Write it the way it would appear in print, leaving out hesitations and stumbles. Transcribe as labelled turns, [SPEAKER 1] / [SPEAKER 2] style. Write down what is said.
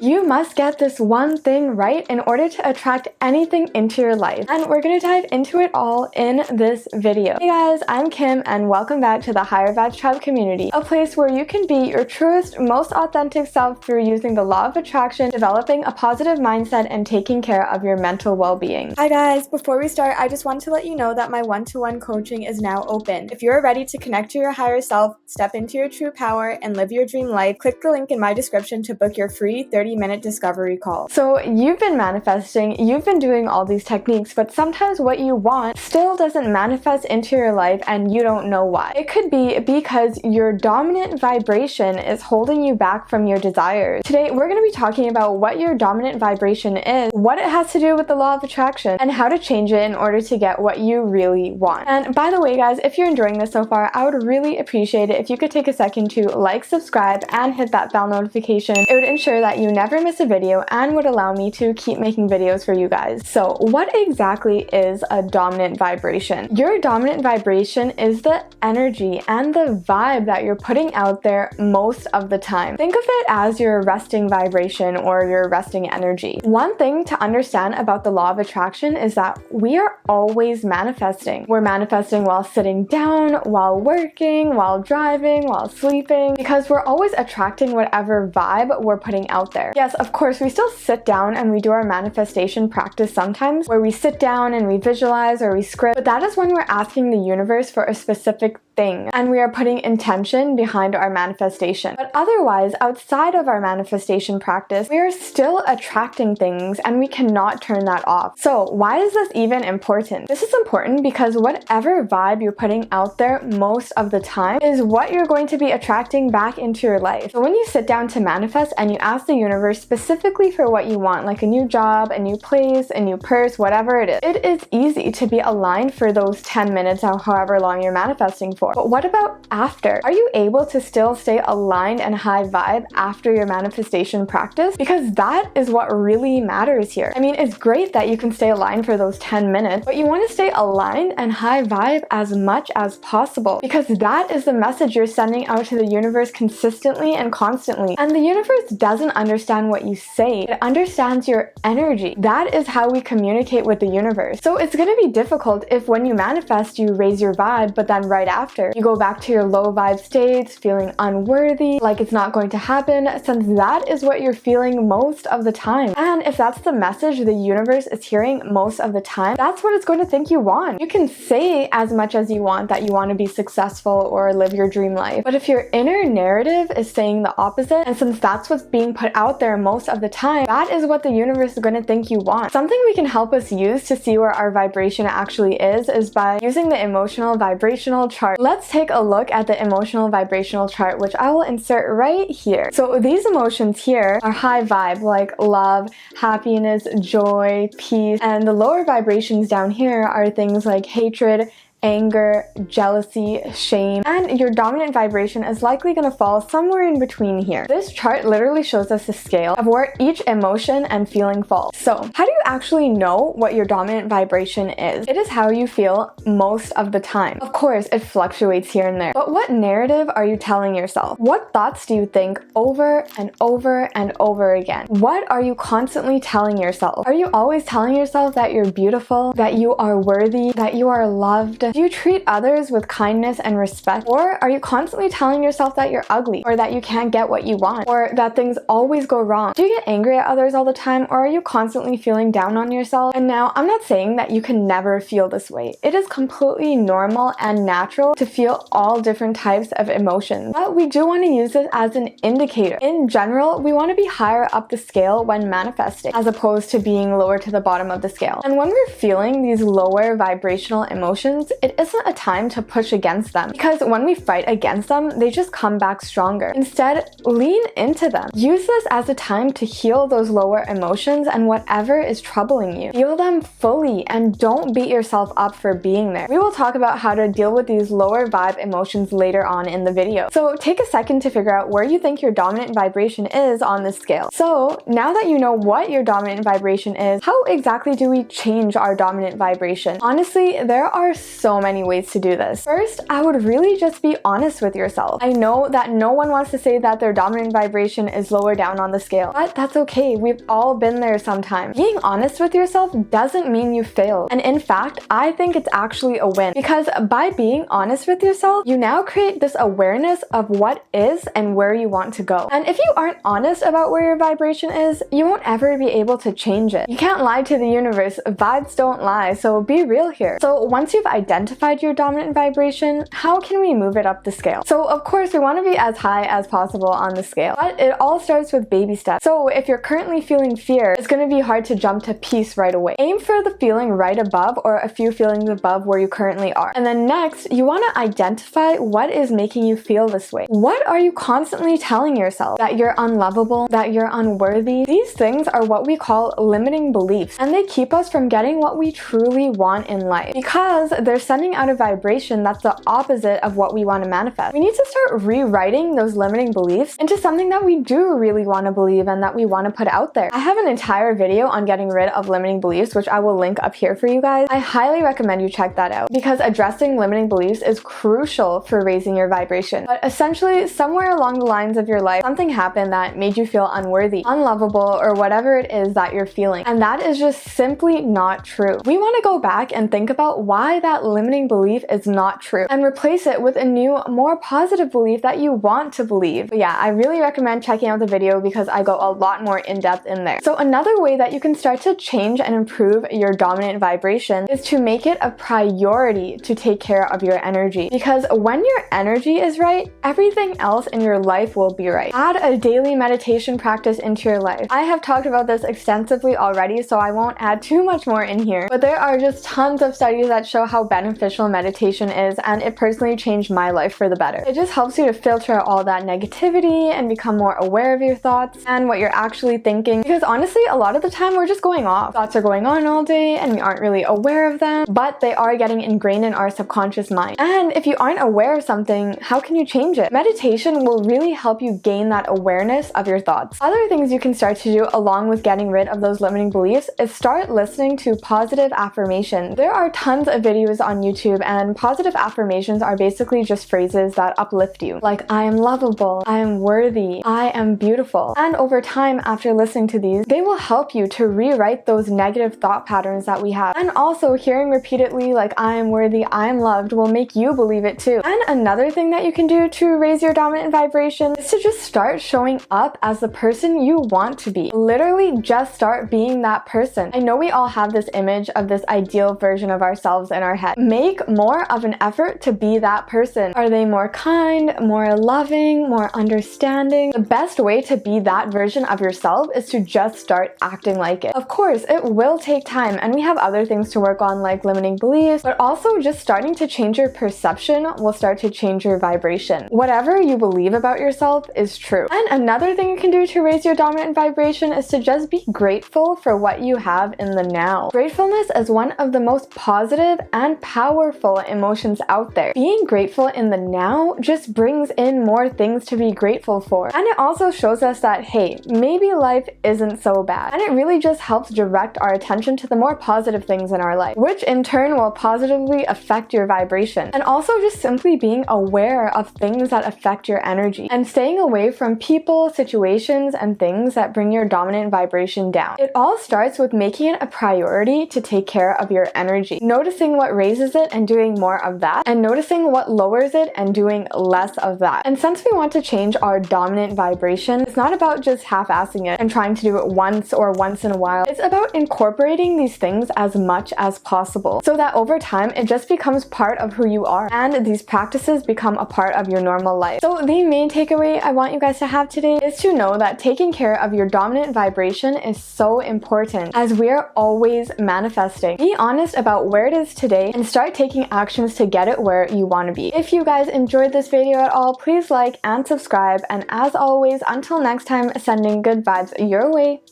[SPEAKER 1] You must get this one thing right in order to attract anything into your life. And we're going to dive into it all in this video. Hey guys, I'm Kim and welcome back to the Higher Vibes Tribe community, a place where you can be your truest, most authentic self through using the law of attraction, developing a positive mindset, and taking care of your mental well-being. Hi guys, before we start, I just want to let you know that my one-to-one coaching is now open. If you're ready to connect to your higher self, step into your true power, and live your dream life, click the link in my description to book your free 30-minute discovery call. So you've been manifesting, you've been doing all these techniques, but sometimes what you want still doesn't manifest into your life and you don't know why. It could be because your dominant vibration is holding you back from your desires. Today, we're going to be talking about what your dominant vibration is, what it has to do with the law of attraction, and how to change it in order to get what you really want. And by the way, guys, if you're enjoying this so far, I would really appreciate it if you could take a second to like, subscribe, and hit that bell notification. It would ensure that you never miss a video and would allow me to keep making videos for you guys. So what exactly is a dominant vibration? Your dominant vibration is the energy and the vibe that you're putting out there most of the time. Think of it as your resting vibration or your resting energy. One thing to understand about the law of attraction is that we are always manifesting. We're manifesting while sitting down, while working, while driving, while sleeping, because we're always attracting whatever vibe we're putting out there. Yes, of course, we still sit down and we do our manifestation practice sometimes, where we sit down and we visualize or we script, but that is when we're asking the universe for a specific thing and we are putting intention behind our manifestation. But otherwise, outside of our manifestation practice, we are still attracting things and we cannot turn that off. So why is this even important? This is important because whatever vibe you're putting out there most of the time is what you're going to be attracting back into your life. So when you sit down to manifest and you ask the universe specifically for what you want, like a new job, a new place, a new purse, whatever it is easy to be aligned for those 10 minutes or however long you're manifesting for. But what about after? Are you able to still stay aligned and high vibe after your manifestation practice? Because that is what really matters here. I mean, it's great that you can stay aligned for those 10 minutes, but you want to stay aligned and high vibe as much as possible, because that is the message you're sending out to the universe consistently and constantly. And the universe doesn't understand what you say, it understands your energy. That is how we communicate with the universe. So it's going to be difficult if when you manifest, you raise your vibe, but then right after, you go back to your low vibe states, feeling unworthy, like it's not going to happen, since that is what you're feeling most of the time. And if that's the message the universe is hearing most of the time, that's what it's going to think you want. You can say as much as you want that you want to be successful or live your dream life, but if your inner narrative is saying the opposite, and since that's what's being put out there most of the time, that is what the universe is going to think you want. Something we can help us use to see where our vibration actually is by using the emotional vibrational chart. Let's take a look at the emotional vibrational chart, which I will insert right here. So these emotions here are high vibe, like love, happiness, joy, peace, and the lower vibrations down here are things like hatred, anger, jealousy, shame, and your dominant vibration is likely going to fall somewhere in between here. This chart literally shows us a scale of where each emotion and feeling falls. So how do you actually know what your dominant vibration is? It is how you feel most of the time. Of course, it fluctuates here and there, but what narrative are you telling yourself? What thoughts do you think over and over and over again? What are you constantly telling yourself? Are you always telling yourself that you're beautiful, that you are worthy, that you are loved? Do you treat others with kindness and respect? Or are you constantly telling yourself that you're ugly, or that you can't get what you want, or that things always go wrong? Do you get angry at others all the time, or are you constantly feeling down on yourself? And now, I'm not saying that you can never feel this way. It is completely normal and natural to feel all different types of emotions, but we do want to use this as an indicator. In general, we want to be higher up the scale when manifesting, as opposed to being lower to the bottom of the scale. And when we're feeling these lower vibrational emotions, it isn't a time to push against them, because when we fight against them, they just come back stronger. Instead, lean into them. Use this as a time to heal those lower emotions and whatever is troubling you. Feel them fully and don't beat yourself up for being there. We will talk about how to deal with these lower vibe emotions later on in the video. So take a second to figure out where you think your dominant vibration is on this scale. So now that you know what your dominant vibration is, how exactly do we change our dominant vibration? Honestly, there are so many ways to do this. First, I would really just be honest with yourself. I know that no one wants to say that their dominant vibration is lower down on the scale, but that's okay. We've all been there sometime. Being honest with yourself doesn't mean you failed. And in fact, I think it's actually a win, because by being honest with yourself, you now create this awareness of what is and where you want to go. And if you aren't honest about where your vibration is, you won't ever be able to change it. You can't lie to the universe. Vibes don't lie, so be real here. So once you've identified your dominant vibration, how can we move it up the scale? So of course, we want to be as high as possible on the scale, but it all starts with baby steps. So if you're currently feeling fear, it's going to be hard to jump to peace right away. Aim for the feeling right above or a few feelings above where you currently are. And then next, you want to identify what is making you feel this way. What are you constantly telling yourself? That you're unlovable, that you're unworthy? These things are what we call limiting beliefs, and they keep us from getting what we truly want in life because they're sending out a vibration that's the opposite of what we want to manifest. We need to start rewriting those limiting beliefs into something that we do really want to believe and that we want to put out there. I have an entire video on getting rid of limiting beliefs, which I will link up here for you guys. I highly recommend you check that out because addressing limiting beliefs is crucial for raising your vibration. But essentially, somewhere along the lines of your life, something happened that made you feel unworthy, unlovable, or whatever it is that you're feeling. And that is just simply not true. We want to go back and think about why that limiting belief is not true and replace it with a new, more positive belief that you want to believe. But yeah, I really recommend checking out the video because I go a lot more in depth in there. So another way that you can start to change and improve your dominant vibration is to make it a priority to take care of your energy. Because when your energy is right, everything else in your life will be right. Add a daily meditation practice into your life. I have talked about this extensively already, so I won't add too much more in here, but there are just tons of studies that show how beneficial meditation is, and it personally changed my life for the better. It just helps you to filter out all that negativity and become more aware of your thoughts and what you're actually thinking, because honestly, a lot of the time we're just going off. Thoughts are going on all day and we aren't really aware of them, but they are getting ingrained in our subconscious mind. And if you aren't aware of something, how can you change it? Meditation will really help you gain that awareness of your thoughts. Other things you can start to do along with getting rid of those limiting beliefs is start listening to positive affirmations. There are tons of videos on YouTube, and positive affirmations are basically just phrases that uplift you. Like, I am lovable, I am worthy, I am beautiful. And over time, after listening to these, they will help you to rewrite those negative thought patterns that we have. And also, hearing repeatedly like, I am worthy, I am loved, will make you believe it too. And another thing that you can do to raise your dominant vibration is to just start showing up as the person you want to be. Literally just start being that person. I know we all have this image of this ideal version of ourselves in our head. Make more of an effort to be that person. Are they more kind, more loving, more understanding? The best way to be that version of yourself is to just start acting like it. Of course, it will take time, and we have other things to work on like limiting beliefs, but also just starting to change your perception will start to change your vibration. Whatever you believe about yourself is true. And another thing you can do to raise your dominant vibration is to just be grateful for what you have in the now. Gratefulness is one of the most positive and powerful emotions out there. Being grateful in the now just brings in more things to be grateful for. And it also shows us that, hey, maybe life isn't so bad. And it really just helps direct our attention to the more positive things in our life, which in turn will positively affect your vibration. And also just simply being aware of things that affect your energy and staying away from people, situations, and things that bring your dominant vibration down. It all starts with making it a priority to take care of your energy, noticing what raises it and doing more of that, and noticing what lowers it and doing less of that. And since we want to change our dominant vibration, it's not about just half-assing it and trying to do it once or once in a while. It's about incorporating these things as much as possible so that over time it just becomes part of who you are and these practices become a part of your normal life. So the main takeaway I want you guys to have today is to know that taking care of your dominant vibration is so important, as we are always manifesting. Be honest about where it is today and start taking actions to get it where you want to be. If you guys enjoyed this video at all, please like and subscribe, and as always, until next time, sending good vibes your way.